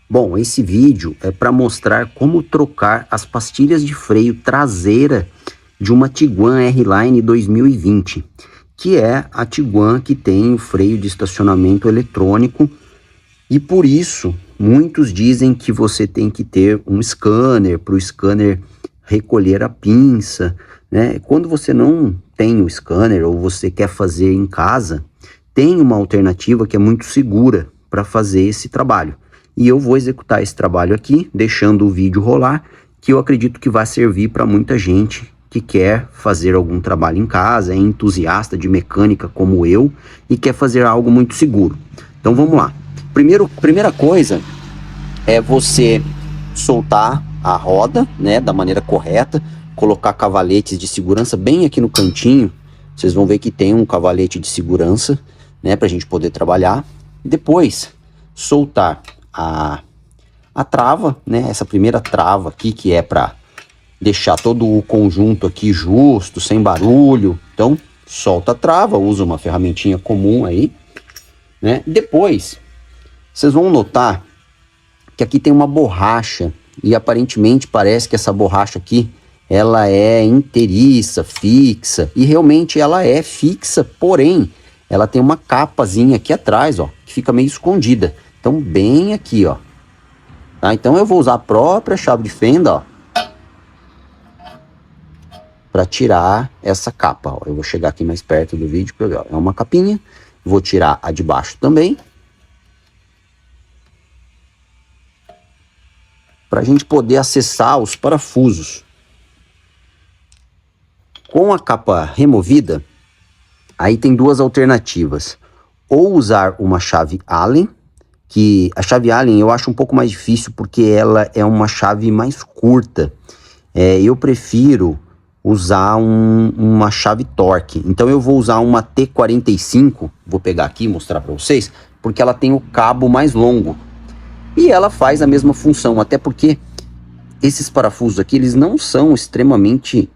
Bom, esse vídeo é para mostrar como trocar as pastilhas de freio traseira de uma Tiguan R-Line 2020, que é a Tiguan que tem o freio de estacionamento eletrônico, e por isso muitos dizem que você tem que ter um scanner para o scanner recolher a pinça, né? Quando você não tem o scanner ou você quer fazer em casa, tem uma alternativa que é muito segura para fazer esse trabalho. E eu vou executar esse trabalho aqui, deixando o vídeo rolar, que eu acredito que vai servir para muita gente que quer fazer algum trabalho em casa, é entusiasta de mecânica como eu e quer fazer algo muito seguro. Então vamos lá. Primeira coisa é você soltar a roda, né, da maneira correta, colocar cavaletes de segurança bem aqui no cantinho. Vocês vão ver que tem um cavalete de segurança, né, para a gente poder trabalhar. Depois, soltar a trava, né, essa primeira trava aqui, que é para deixar todo o conjunto aqui justo, sem barulho. Então, solta a trava, usa uma ferramentinha comum aí, né. Depois, vocês vão notar que aqui tem uma borracha, e aparentemente parece que essa borracha aqui, ela é inteiriça, fixa, e realmente ela é fixa, porém, ela tem uma capazinha aqui atrás, ó, que fica meio escondida. Então, bem aqui, ó. Tá? Então, eu vou usar a própria chave de fenda, ó, para tirar essa capa, ó. Eu vou chegar aqui mais perto do vídeo para ver, ó. É uma capinha. Vou tirar a de baixo também, para a gente poder acessar os parafusos. Com a capa removida, aí tem duas alternativas. Ou usar uma chave Allen, que a chave Allen eu acho um pouco mais difícil porque ela é uma chave mais curta. Eu prefiro usar uma chave Torque. Então eu vou usar uma T45, vou pegar aqui e mostrar para vocês, porque ela tem o cabo mais longo. E ela faz a mesma função, até porque esses parafusos aqui, eles não são extremamente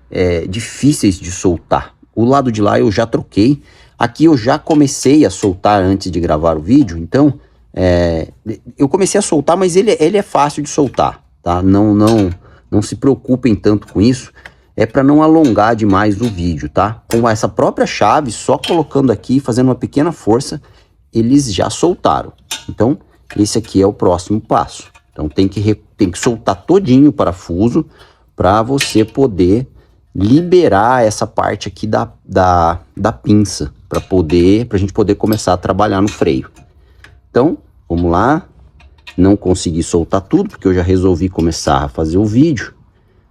difíceis de soltar. O lado de lá eu já troquei. Aqui eu já comecei a soltar antes de gravar o vídeo, então eu comecei a soltar, mas ele é fácil de soltar, tá? Não se preocupem tanto com isso, é para não alongar demais o vídeo, tá? Com essa própria chave, só colocando aqui, fazendo uma pequena força, eles já soltaram. Então, esse aqui é o próximo passo. Então tem que soltar todinho o parafuso para você poder liberar essa parte aqui da pinça, para a gente poder começar a trabalhar no freio. Então, vamos lá. Não consegui soltar tudo, porque eu já resolvi começar a fazer o vídeo.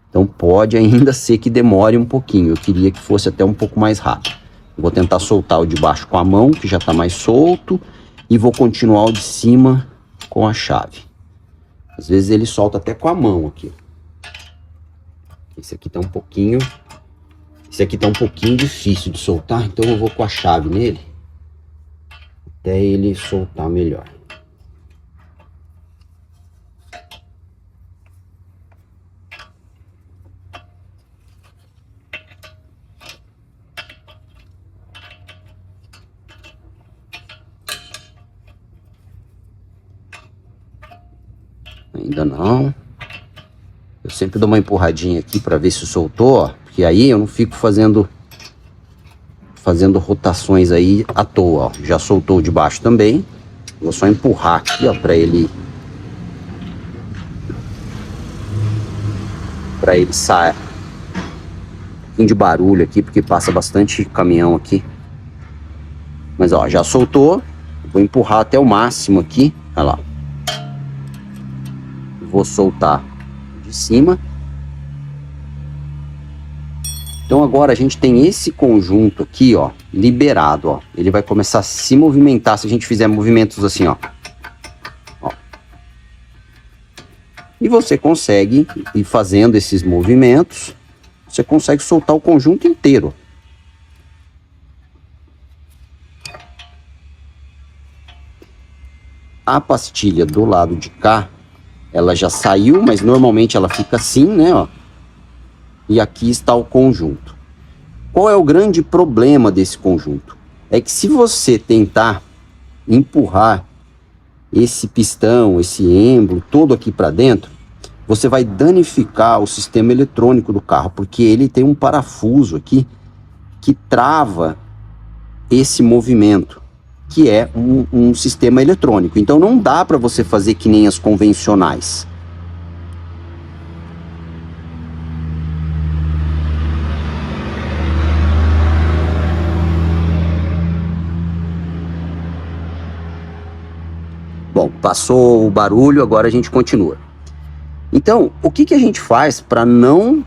Então pode ainda ser que demore um pouquinho. Eu queria que fosse até um pouco mais rápido. Vou tentar soltar o de baixo com a mão, que já está mais solto. E vou continuar o de cima com a chave. Às vezes ele solta até com a mão aqui. Esse aqui tá um pouquinho difícil de soltar, então eu vou com a chave nele até ele soltar melhor. Ainda não. Eu sempre dou uma empurradinha aqui para ver se soltou, ó, porque aí eu não fico fazendo rotações aí à toa, ó. Já soltou de baixo também. Vou só empurrar aqui, ó, para ele sair. Um pouquinho de barulho aqui, porque passa bastante caminhão aqui. Mas ó, já soltou. Vou empurrar até o máximo aqui, olha lá. Vou soltar de cima. Então agora a gente tem esse conjunto aqui, ó, liberado, ó. Ele vai começar a se movimentar se a gente fizer movimentos assim, ó. E você consegue ir fazendo esses movimentos, você consegue soltar o conjunto inteiro. A pastilha do lado de cá, ela já saiu, mas normalmente ela fica assim, né, ó. E aqui está o conjunto. Qual é o grande problema desse conjunto? É que se você tentar empurrar esse pistão, esse êmbolo, todo aqui para dentro, você vai danificar o sistema eletrônico do carro, porque ele tem um parafuso aqui que trava esse movimento, que é um sistema eletrônico. Então não dá para você fazer que nem as convencionais. Bom, passou o barulho, agora a gente continua. Então, o que a gente faz para não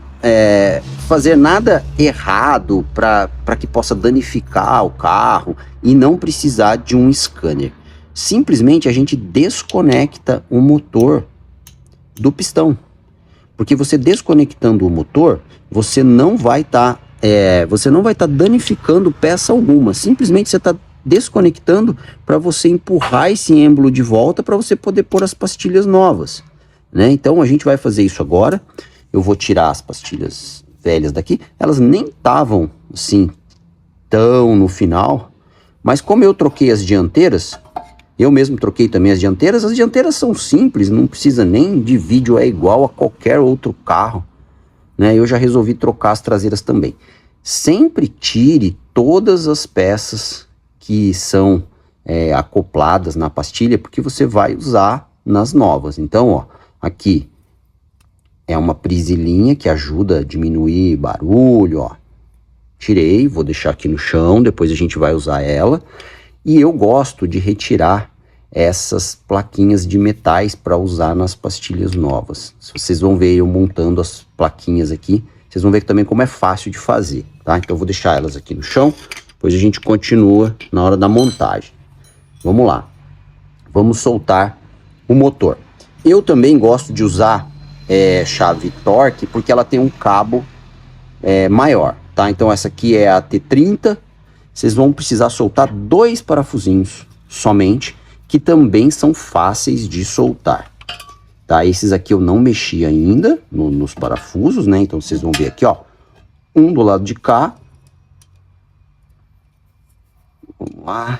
fazer nada errado, para que possa danificar o carro e não precisar de um scanner? Simplesmente a gente desconecta o motor do pistão. Porque você desconectando o motor, você não vai estar danificando peça alguma. Simplesmente você está desconectando para você empurrar esse êmbolo de volta para você poder pôr as pastilhas novas, né? Então a gente vai fazer isso agora. Eu vou tirar as pastilhas velhas daqui. Elas nem estavam assim tão no final, mas como eu troquei as dianteiras, eu mesmo troquei também as dianteiras. As dianteiras são simples, não precisa nem de vídeo, é igual a qualquer outro carro, né? Eu já resolvi trocar as traseiras também. Sempre tire todas as peças que são acopladas na pastilha, porque você vai usar nas novas. Então, ó, aqui é uma prisilinha que ajuda a diminuir barulho, ó. Tirei, vou deixar aqui no chão, depois a gente vai usar ela. E eu gosto de retirar essas plaquinhas de metais para usar nas pastilhas novas. Vocês vão ver eu montando as plaquinhas aqui, vocês vão ver também como é fácil de fazer, tá? Então eu vou deixar elas aqui no chão, depois a gente continua na hora da montagem. Vamos lá. Vamos soltar o motor. Eu também gosto de usar chave Torque, porque ela tem um cabo maior, tá? Então essa aqui é a T30. Vocês vão precisar soltar 2 parafusinhos somente, que também são fáceis de soltar, tá? Esses aqui eu não mexi ainda nos parafusos, né? Então vocês vão ver aqui, ó, um do lado de cá. Vamos lá,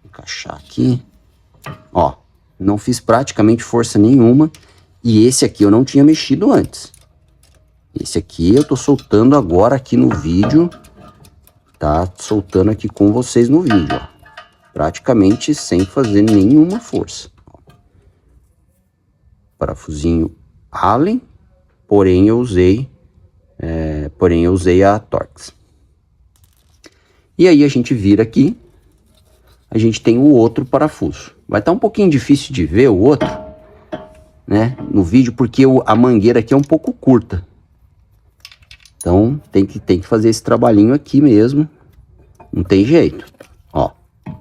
encaixar aqui, ó, não fiz praticamente força nenhuma, e esse aqui eu não tinha mexido antes. Esse aqui eu tô soltando agora aqui no vídeo, tá? Soltando aqui com vocês no vídeo, ó, praticamente sem fazer nenhuma força. Parafusinho Allen, porém eu usei a Torx. E aí a gente vira aqui, a gente tem o outro parafuso. Vai estar um pouquinho difícil de ver o outro, né, no vídeo, porque a mangueira aqui é um pouco curta. Então tem que fazer esse trabalhinho aqui mesmo, não tem jeito. Ó,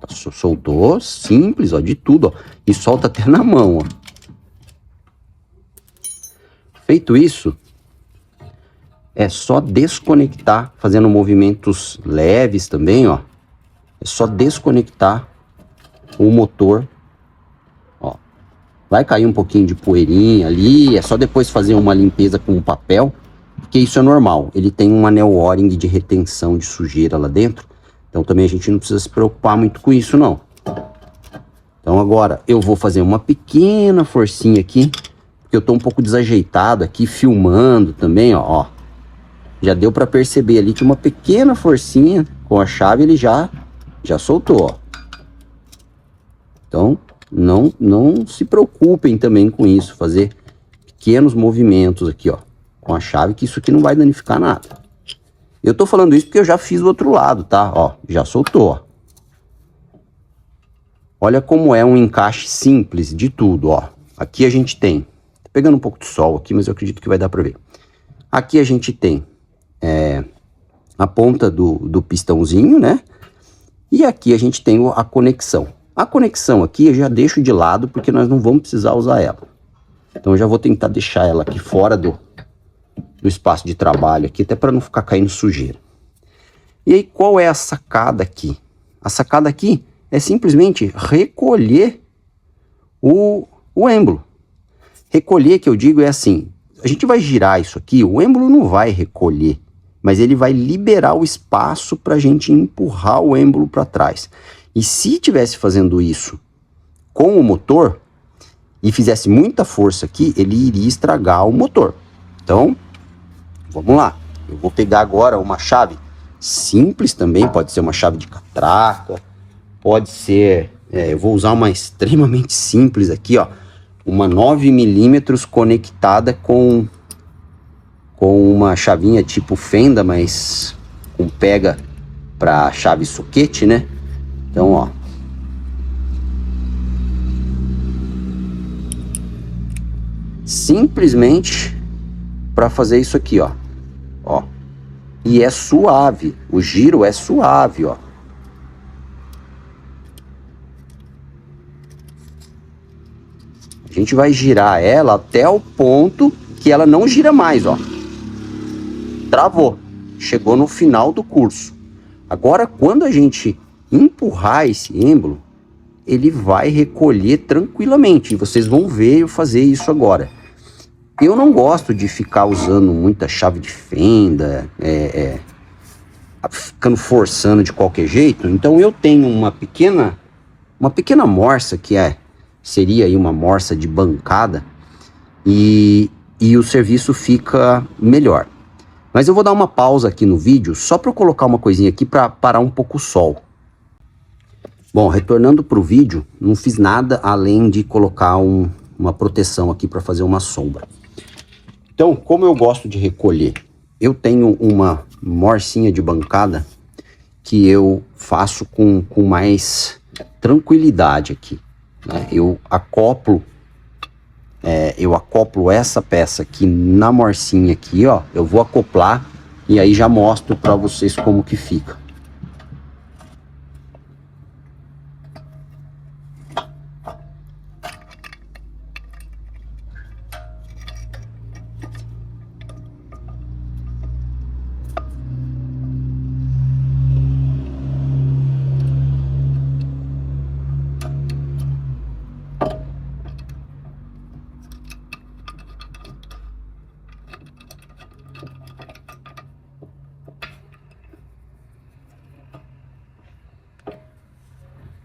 soltou, simples, ó, de tudo, ó, e solta até na mão, ó. Feito isso, é só desconectar, fazendo movimentos leves também, ó. É só desconectar o motor, ó. Vai cair um pouquinho de poeirinha ali, é só depois fazer uma limpeza com um papel, porque isso é normal. Ele tem um anel O-ring de retenção de sujeira lá dentro, então também a gente não precisa se preocupar muito com isso, não. Então agora eu vou fazer uma pequena forcinha aqui, porque eu tô um pouco desajeitado aqui, filmando também, ó. Já deu para perceber ali que uma pequena forcinha com a chave ele já soltou, ó. Então não se preocupem também com isso, fazer pequenos movimentos aqui, ó, com a chave, que isso aqui não vai danificar nada. Eu tô falando isso porque eu já fiz o outro lado, tá? Ó, já soltou, ó. Olha como é um encaixe simples de tudo, ó. Aqui a gente tem, tá pegando um pouco de sol aqui, mas eu acredito que vai dar para ver. Aqui a gente tem a ponta do pistãozinho, né? E aqui a gente tem a conexão. A conexão aqui eu já deixo de lado, porque nós não vamos precisar usar ela. Então eu já vou tentar deixar ela aqui fora do espaço de trabalho aqui, até para não ficar caindo sujeira. E aí, qual é a sacada aqui? A sacada aqui é simplesmente recolher o êmbolo. Recolher, que eu digo, é assim, a gente vai girar isso aqui, o êmbolo não vai recolher, mas ele vai liberar o espaço para a gente empurrar o êmbolo para trás. E se tivesse fazendo isso com o motor e fizesse muita força aqui, ele iria estragar o motor. Então, vamos lá. Eu vou pegar agora uma chave simples também, pode ser uma chave de catraca, pode ser, eu vou usar uma extremamente simples aqui, ó, uma 9 milímetros conectada com uma chavinha tipo fenda, mas com pega para chave soquete, né? Então, ó, simplesmente para fazer isso aqui, ó, ó, e é suave, o giro é suave, ó. A gente vai girar ela até o ponto que ela não gira mais, ó. Travou, chegou no final do curso. Agora, quando a gente empurrar esse êmbolo, ele vai recolher tranquilamente. E vocês vão ver eu fazer isso agora. Eu não gosto de ficar usando muita chave de fenda, ficando forçando de qualquer jeito. Então eu tenho uma pequena morsa que seria aí uma morsa de bancada e o serviço fica melhor. Mas eu vou dar uma pausa aqui no vídeo só para eu colocar uma coisinha aqui para parar um pouco o sol. Bom, retornando para o vídeo, não fiz nada além de colocar uma proteção aqui para fazer uma sombra. Então, como eu gosto de recolher, eu tenho uma morsinha de bancada que eu faço com mais tranquilidade aqui, né? Eu acoplo essa peça aqui na morsinha aqui, ó. Eu vou acoplar e aí já mostro para vocês como que fica.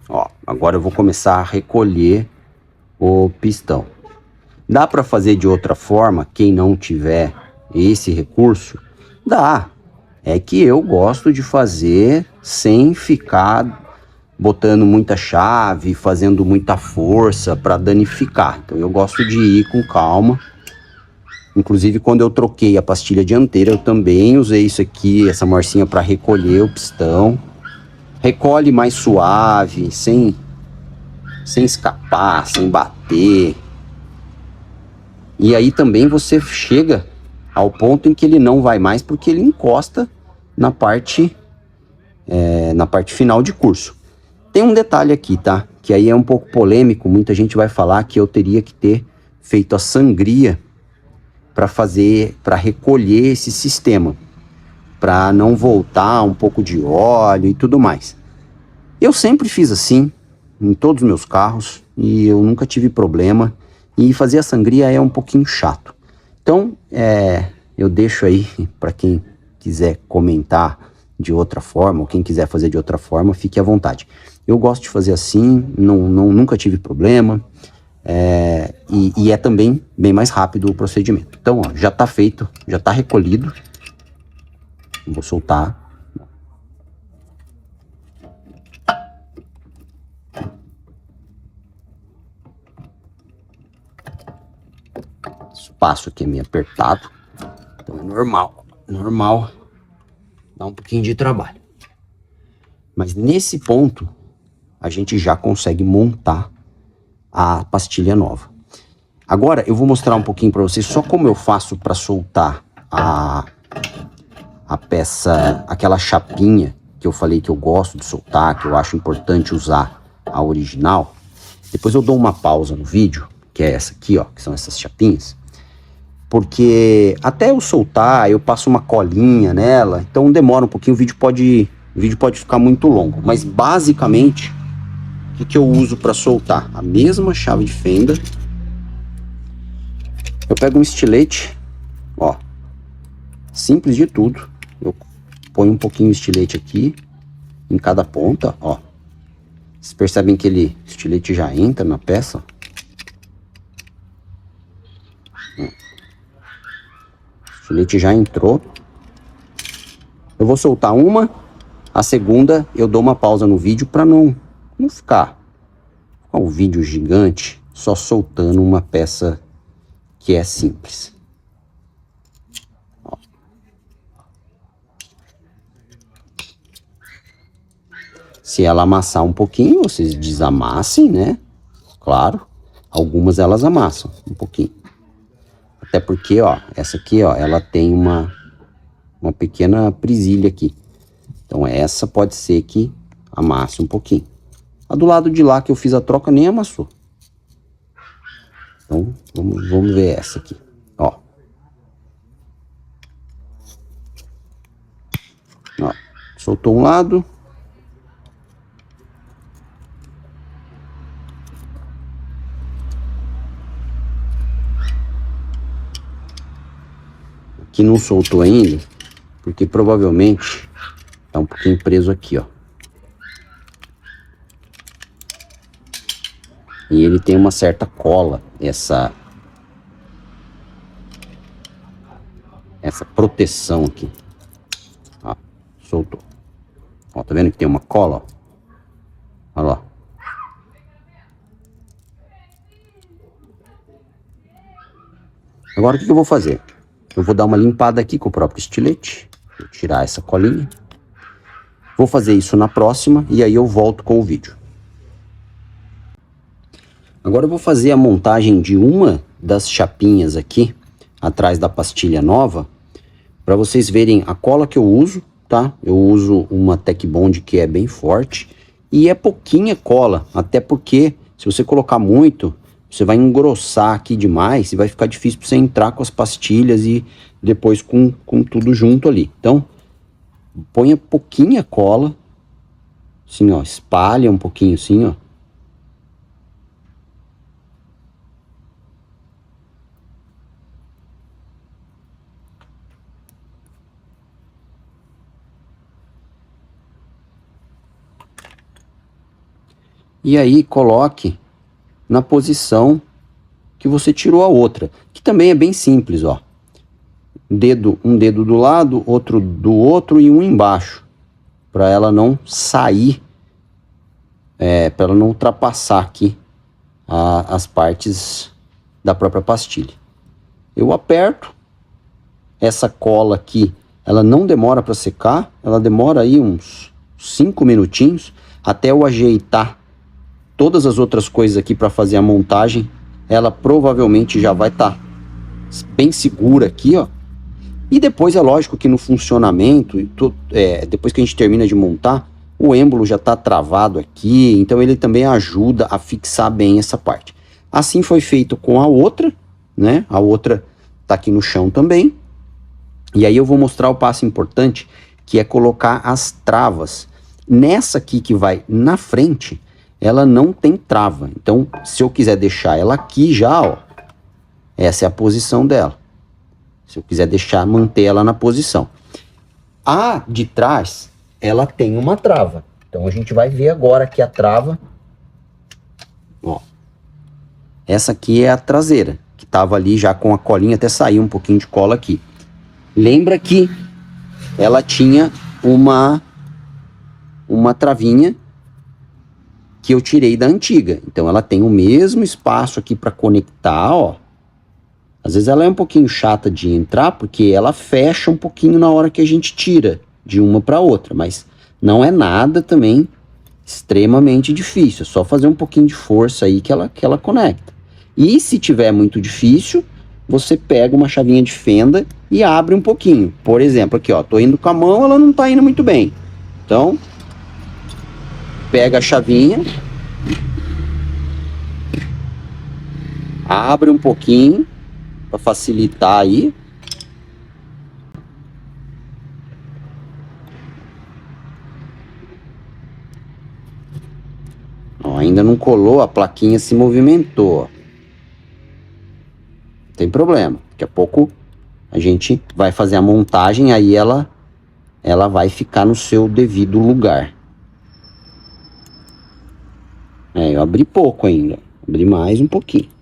Ó, agora eu vou começar a recolher o pistão. Dá para fazer de outra forma, quem não tiver esse recurso? Dá. É que eu gosto de fazer sem ficar botando muita chave, fazendo muita força para danificar. Então eu gosto de ir com calma. Inclusive quando eu troquei a pastilha dianteira, eu também usei isso aqui, essa morsinha para recolher o pistão. Recolhe mais suave, sem escapar, sem bater. E aí também você chega ao ponto em que ele não vai mais, porque ele encosta na parte final de curso. Tem um detalhe aqui, tá? Que aí é um pouco polêmico, muita gente vai falar que eu teria que ter feito a sangria para recolher esse sistema, para não voltar um pouco de óleo e tudo mais. Eu sempre fiz assim, em todos os meus carros, e eu nunca tive problema, e fazer a sangria é um pouquinho chato. Então, eu deixo aí para quem quiser comentar de outra forma, ou quem quiser fazer de outra forma, fique à vontade. Eu gosto de fazer assim, nunca tive problema, e é também bem mais rápido o procedimento. Então, ó, já está feito, já está recolhido. Vou soltar. O espaço aqui é meio apertado, então é normal dá um pouquinho de trabalho. Mas nesse ponto, a gente já consegue montar a pastilha nova. Agora eu vou mostrar um pouquinho para vocês só como eu faço para soltar a peça, aquela chapinha que eu falei que eu gosto de soltar, que eu acho importante usar a original. Depois eu dou uma pausa no vídeo, que é essa aqui, ó, que são essas chapinhas, porque até eu soltar, eu passo uma colinha nela, então demora um pouquinho, o vídeo pode ficar muito longo, mas basicamente o que eu uso para soltar? A mesma chave de fenda. Eu pego um estilete, ó, simples de tudo. Eu ponho um pouquinho de estilete aqui em cada ponta, ó. Vocês percebem que o estilete já entra na peça? O estilete já entrou. Eu vou soltar uma, a segunda eu dou uma pausa no vídeo para não ficar um vídeo gigante só soltando uma peça que é simples. Ó. Se ela amassar um pouquinho, vocês desamassem, né? Claro, algumas elas amassam um pouquinho. Até porque, ó, essa aqui, ó, ela tem uma pequena presilha aqui. Então essa pode ser que amasse um pouquinho. A do lado de lá que eu fiz a troca nem amassou. Então vamos ver essa aqui, ó. Ó, soltou um lado. Aqui não soltou ainda, porque provavelmente tá um pouquinho preso aqui, ó. E ele tem uma certa cola, essa proteção aqui. Ó, soltou. Ó, tá vendo que tem uma cola, ó? Olha lá. Agora o que eu vou fazer? Eu vou dar uma limpada aqui com o próprio estilete. Vou tirar essa colinha. Vou fazer isso na próxima e aí eu volto com o vídeo. Agora eu vou fazer a montagem de uma das chapinhas aqui, atrás da pastilha nova, para vocês verem a cola que eu uso, tá? Eu uso uma Tec Bond que é bem forte e é pouquinha cola, até porque se você colocar muito, você vai engrossar aqui demais e vai ficar difícil para você entrar com as pastilhas e depois com tudo junto ali. Então, ponha pouquinha cola, assim, ó, espalha um pouquinho assim, ó. E aí coloque na posição que você tirou a outra, que também é bem simples, ó. Um dedo do lado, outro do outro e um embaixo, para ela não sair, para ela não ultrapassar aqui as partes da própria pastilha. Eu aperto, essa cola aqui, ela não demora para secar, ela demora aí uns 5 minutinhos, até eu ajeitar todas as outras coisas aqui para fazer a montagem. Ela provavelmente já vai estar bem segura aqui, ó. E depois é lógico que no funcionamento, depois que a gente termina de montar, o êmbolo já está travado aqui, então ele também ajuda a fixar bem essa parte. Assim foi feito com a outra, né? A outra tá aqui no chão também. E aí eu vou mostrar o passo importante, que é colocar as travas. Nessa aqui que vai na frente, ela não tem trava. Então, se eu quiser deixar ela aqui já, ó, essa é a posição dela. Se eu quiser manter ela na posição. A de trás, ela tem uma trava. Então, a gente vai ver agora que a trava, ó, essa aqui é a traseira, que tava ali já com a colinha, até saiu um pouquinho de cola aqui. Lembra que ela tinha uma travinha que eu tirei da antiga. Então ela tem o mesmo espaço aqui para conectar, ó. Às vezes ela é um pouquinho chata de entrar, porque ela fecha um pouquinho na hora que a gente tira de uma para outra, mas não é nada também extremamente difícil, é só fazer um pouquinho de força aí que ela conecta. E se tiver muito difícil, você pega uma chavinha de fenda e abre um pouquinho. Por exemplo, aqui ó, tô indo com a mão, ela não tá indo muito bem. Então, pega a chavinha, abre um pouquinho para facilitar aí. Ó, ainda não colou, a plaquinha se movimentou. Não tem problema. Daqui a pouco a gente vai fazer a montagem, aí ela vai ficar no seu devido lugar. abri pouco ainda. Abri mais um pouquinho.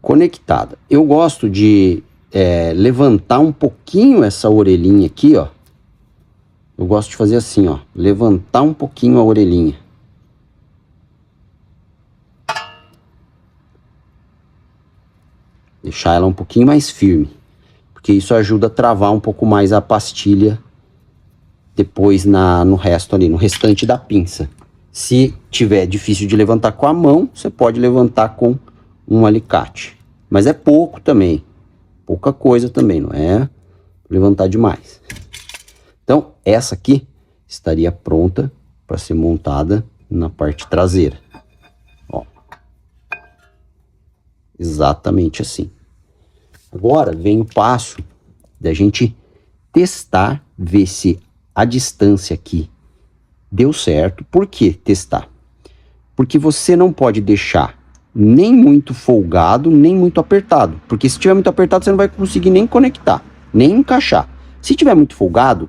Conectada. Eu gosto de levantar um pouquinho essa orelhinha aqui, ó. Eu gosto de fazer assim, ó. Levantar um pouquinho a orelhinha. Deixar ela um pouquinho mais firme. Porque isso ajuda a travar um pouco mais a pastilha depois no resto ali, no restante da pinça. Se tiver difícil de levantar com a mão, você pode levantar com um alicate. Mas é pouco também. Pouca coisa também, não é levantar demais. Então, essa aqui estaria pronta para ser montada na parte traseira. Ó. Exatamente assim. Agora vem o passo da gente testar, ver se a distância aqui deu certo. Por que testar? Porque você não pode deixar nem muito folgado, nem muito apertado. Porque se tiver muito apertado, você não vai conseguir nem conectar, nem encaixar. Se tiver muito folgado,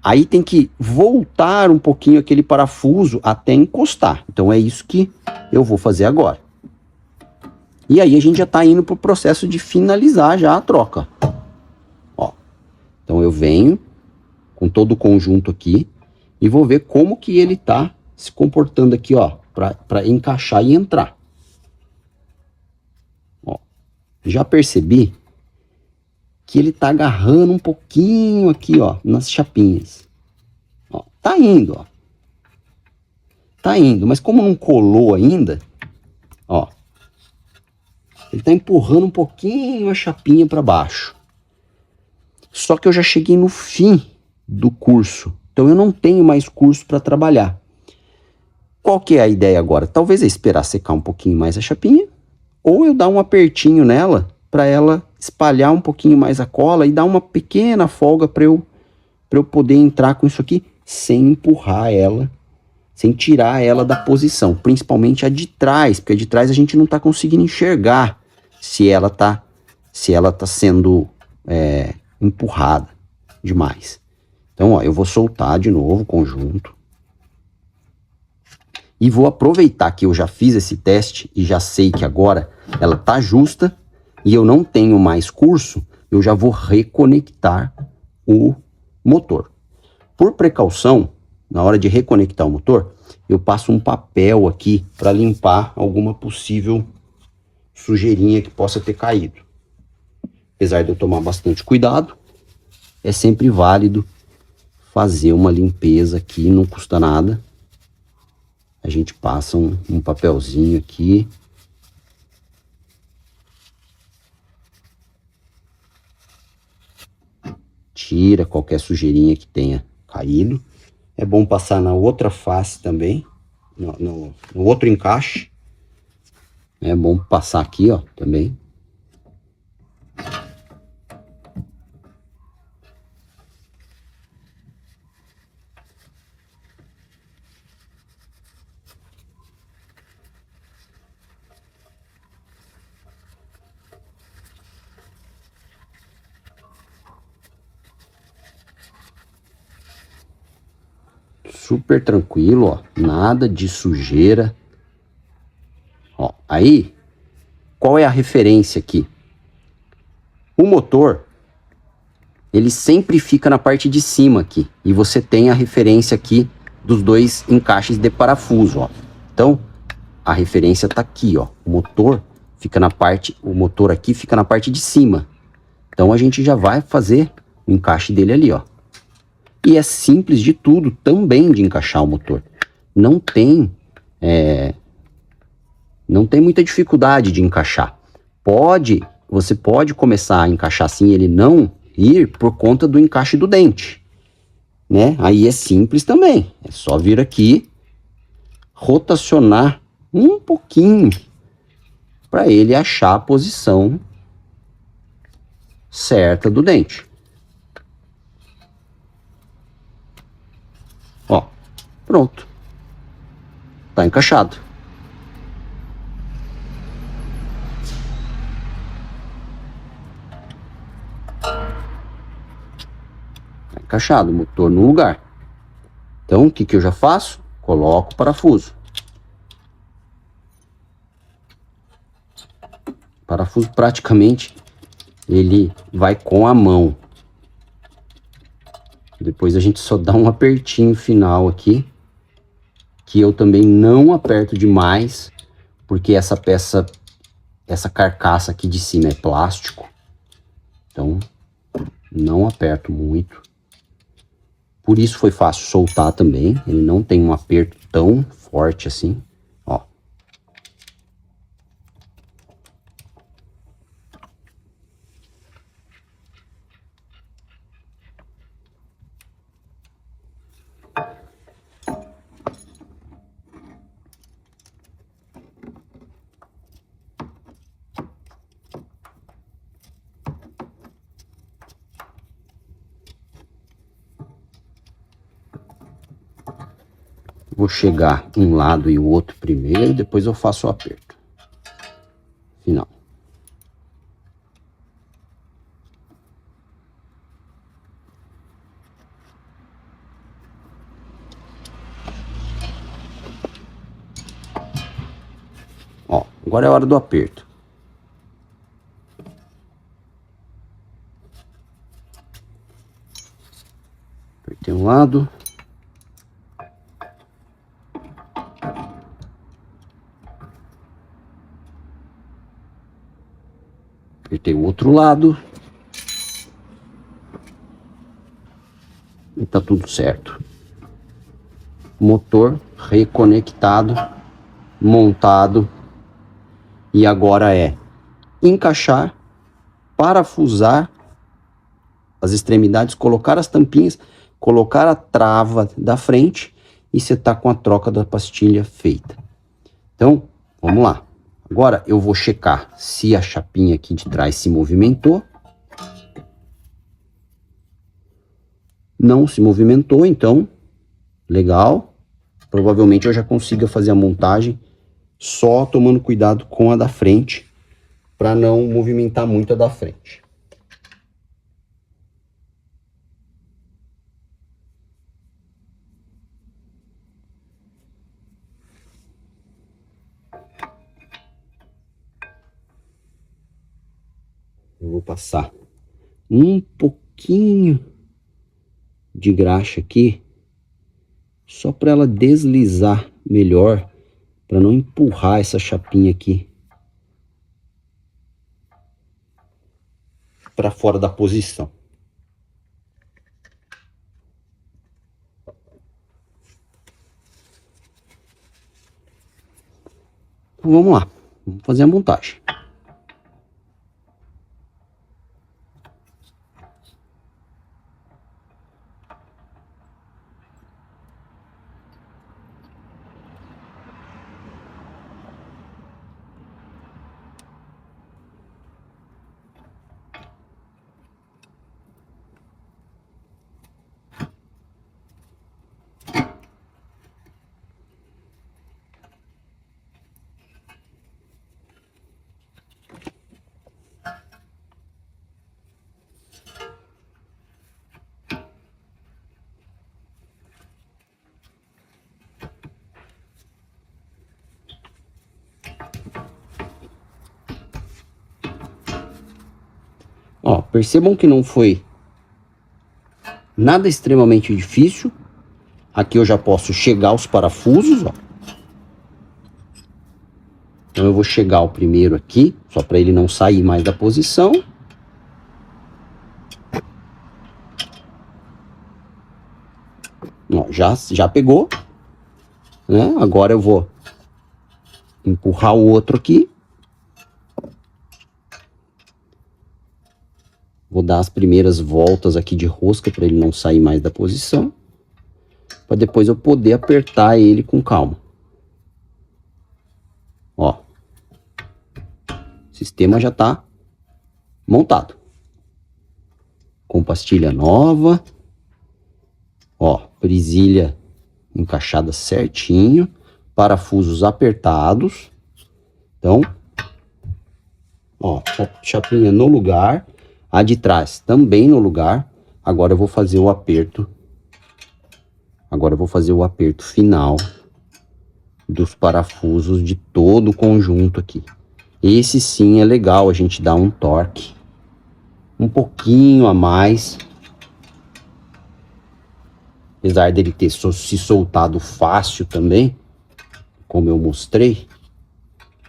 aí tem que voltar um pouquinho aquele parafuso até encostar. Então é isso que eu vou fazer agora. E aí a gente já está indo para o processo de finalizar já a troca. Ó. Então eu venho com todo o conjunto aqui e vou ver como que ele está se comportando aqui, ó, para encaixar e entrar. Ó. Já percebi que ele tá agarrando um pouquinho aqui, ó, nas chapinhas. Ó, tá indo, ó. Tá indo, mas como não colou ainda, ó, ele tá empurrando um pouquinho a chapinha para baixo. Só que eu já cheguei no fim do curso, então eu não tenho mais curso para trabalhar. Qual que é a ideia agora? Talvez é esperar secar um pouquinho mais a chapinha, ou eu dar um apertinho nela para ela espalhar um pouquinho mais a cola e dar uma pequena folga para eu poder entrar com isso aqui sem empurrar ela, sem tirar ela da posição, principalmente a de trás, porque a de trás a gente não está conseguindo enxergar se ela tá sendo empurrada demais. Então, ó, eu vou soltar de novo o conjunto e vou aproveitar que eu já fiz esse teste e já sei que agora ela tá justa e eu não tenho mais curso, eu já vou reconectar o motor. Por precaução, na hora de reconectar o motor, eu passo um papel aqui para limpar alguma possível sujeirinha que possa ter caído. Apesar de eu tomar bastante cuidado, é sempre válido fazer uma limpeza aqui, não custa nada. A gente passa um papelzinho aqui. Tira qualquer sujeirinha que tenha caído. É bom passar na outra face também, no outro encaixe. É bom passar aqui, ó, também. Super tranquilo, ó, nada de sujeira. Ó, aí, qual é a referência aqui? O motor, ele sempre fica na parte de cima aqui, e você tem a referência aqui dos dois encaixes de parafuso, ó. Então, a referência tá aqui, ó. O motor aqui fica na parte de cima. Então a gente já vai fazer o encaixe dele ali, ó. E é simples de tudo também de encaixar o motor. Não tem muita dificuldade de encaixar. Você pode começar a encaixar assim, ele não ir por conta do encaixe do dente, né? Aí é simples também. É só vir aqui, rotacionar um pouquinho para ele achar a posição certa do dente. Ó, pronto. Tá encaixado. Tá encaixado, motor no lugar. Então, o que que eu já faço? Coloco o parafuso. O parafuso praticamente ele vai com a mão. Depois a gente só dá um apertinho final aqui, que eu também não aperto demais, porque essa peça, essa carcaça aqui de cima é plástico. Então, não aperto muito. Por isso foi fácil soltar também. Ele não tem um aperto tão forte assim. Ó. Vou chegar um lado e o outro primeiro, depois eu faço o aperto final. Ó, agora é a hora do aperto. Apertei um lado. Apertei o outro lado. E tá tudo certo. Motor reconectado, montado. E agora é encaixar, parafusar as extremidades, colocar as tampinhas, colocar a trava da frente e você tá com a troca da pastilha feita. Então, vamos lá. Agora eu vou checar se a chapinha aqui de trás se movimentou. Não se movimentou, então, legal. Provavelmente eu já consiga fazer a montagem só tomando cuidado com a da frente, para não movimentar muito a da frente. Eu vou passar um pouquinho de graxa aqui, só para ela deslizar melhor, para não empurrar essa chapinha aqui para fora da posição. Então vamos lá, vamos fazer a montagem. Ó, percebam que não foi nada extremamente difícil. Aqui eu já posso chegar os parafusos, ó. Então eu vou chegar o primeiro aqui, só para ele não sair mais da posição. Ó, já pegou, né? Agora eu vou empurrar o outro aqui. Vou dar as primeiras voltas aqui de rosca para ele não sair mais da posição, para depois eu poder apertar ele com calma. Ó, o sistema já está montado. com pastilha nova. Ó, presilha encaixada certinho, parafusos apertados. Então, ó, chapinha no lugar, a de trás também no lugar. Agora eu vou fazer o aperto. Agora eu vou fazer o aperto final dos parafusos de todo o conjunto aqui. Esse sim é legal, a gente dá um torque um pouquinho a mais. Apesar dele ter se soltado fácil também, como eu mostrei.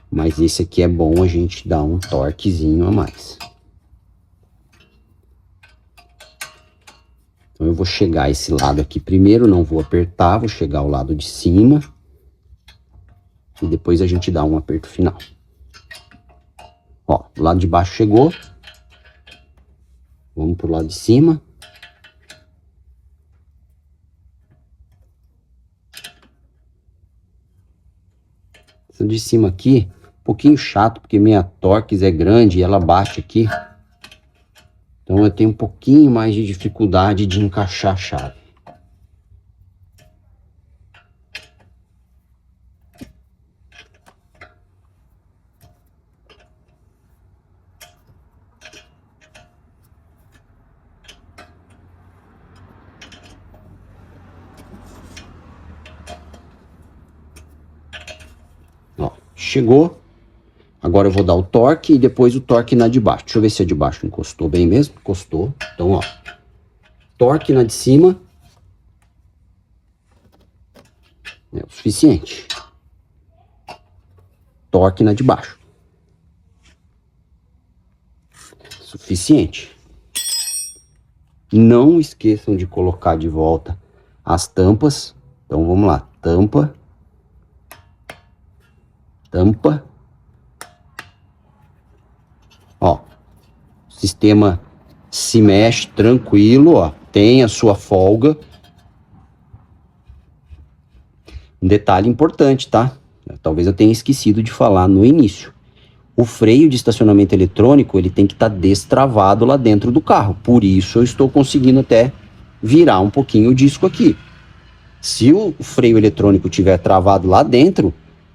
Mas esse aqui é bom a gente dar um torquezinho a mais. Então eu vou chegar esse lado aqui primeiro, não vou apertar, vou chegar ao lado de cima. E depois a gente dá um aperto final. Ó, o lado de baixo chegou. Vamos pro lado de cima. Essa de cima aqui, um pouquinho chato, porque minha Torx é grande e ela bate aqui. Então eu tenho um pouquinho mais de dificuldade de encaixar a chave. Ó, chegou. Agora eu vou dar o torque e depois o torque na de baixo. Deixa eu ver se a de baixo encostou bem mesmo. Encostou. Então, ó. Torque na de cima. É o suficiente. Torque na de baixo. Suficiente. Não esqueçam de colocar de volta as tampas. Então vamos lá. Tampa. Tampa. Ó, o sistema se mexe tranquilo, ó, tem a sua folga. Um detalhe importante, tá? Talvez eu tenha esquecido de falar no início. O freio de estacionamento eletrônico, ele tem que estar destravado lá dentro do carro. Por isso eu estou conseguindo até virar um pouquinho o disco aqui. Se o freio eletrônico tiver travado lá dentro,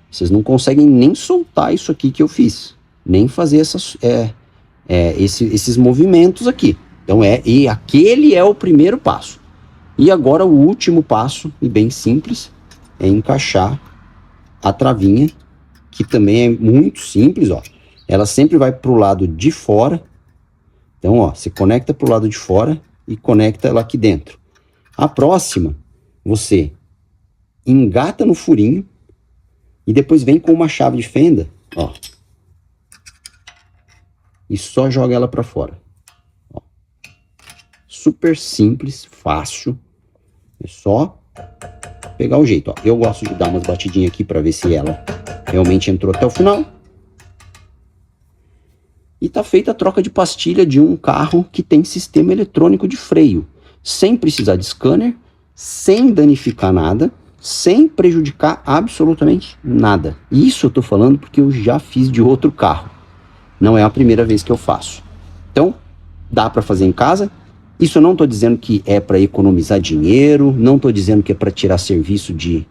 vocês não conseguem nem soltar isso aqui que eu fiz. Nem fazer esses movimentos aqui. Então e aquele é o primeiro passo. E agora o último passo, e bem simples, é encaixar a travinha, que também é muito simples, ó. Ela sempre vai pro lado de fora. Então, ó, você conecta pro lado de fora e conecta ela aqui dentro. A próxima, você engata no furinho e depois vem com uma chave de fenda, ó. E só joga ela para fora. Ó. Super simples, fácil. É só pegar o jeito, ó. Eu gosto de dar umas batidinhas aqui para ver se ela realmente entrou até o final. E tá feita a troca de pastilha de um carro que tem sistema eletrônico de freio, sem precisar de scanner, sem danificar nada, sem prejudicar absolutamente nada. Isso eu tô falando porque eu já fiz de outro carro. Não é a primeira vez que eu faço. Então, dá para fazer em casa. Isso eu não estou dizendo que é para economizar dinheiro, não estou dizendo que é para tirar serviço de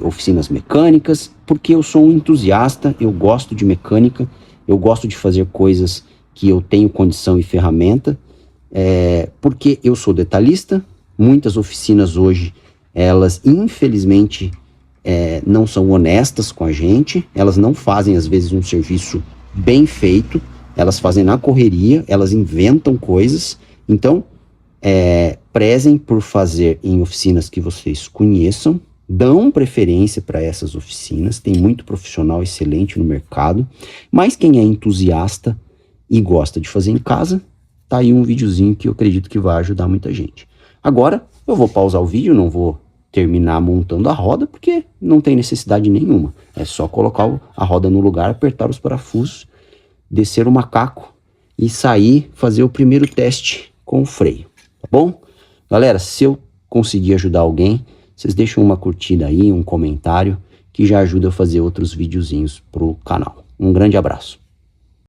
oficinas mecânicas, porque eu sou um entusiasta, eu gosto de mecânica, eu gosto de fazer coisas que eu tenho condição e ferramenta, porque eu sou detalhista. Muitas oficinas hoje, elas infelizmente não são honestas com a gente, elas não fazem às vezes um serviço bem feito, elas fazem na correria, elas inventam coisas. Então, prezem por fazer em oficinas que vocês conheçam, dão preferência para essas oficinas, tem muito profissional excelente no mercado, mas quem é entusiasta e gosta de fazer em casa, tá aí um videozinho que eu acredito que vai ajudar muita gente. Agora, eu vou pausar o vídeo, não vou terminar montando a roda, porque não tem necessidade nenhuma. É só colocar a roda no lugar, apertar os parafusos, descer o macaco e sair, fazer o primeiro teste com o freio, tá bom? Galera, se eu conseguir ajudar alguém, vocês deixam uma curtida aí, um comentário, que já ajuda a fazer outros videozinhos pro canal. Um grande abraço.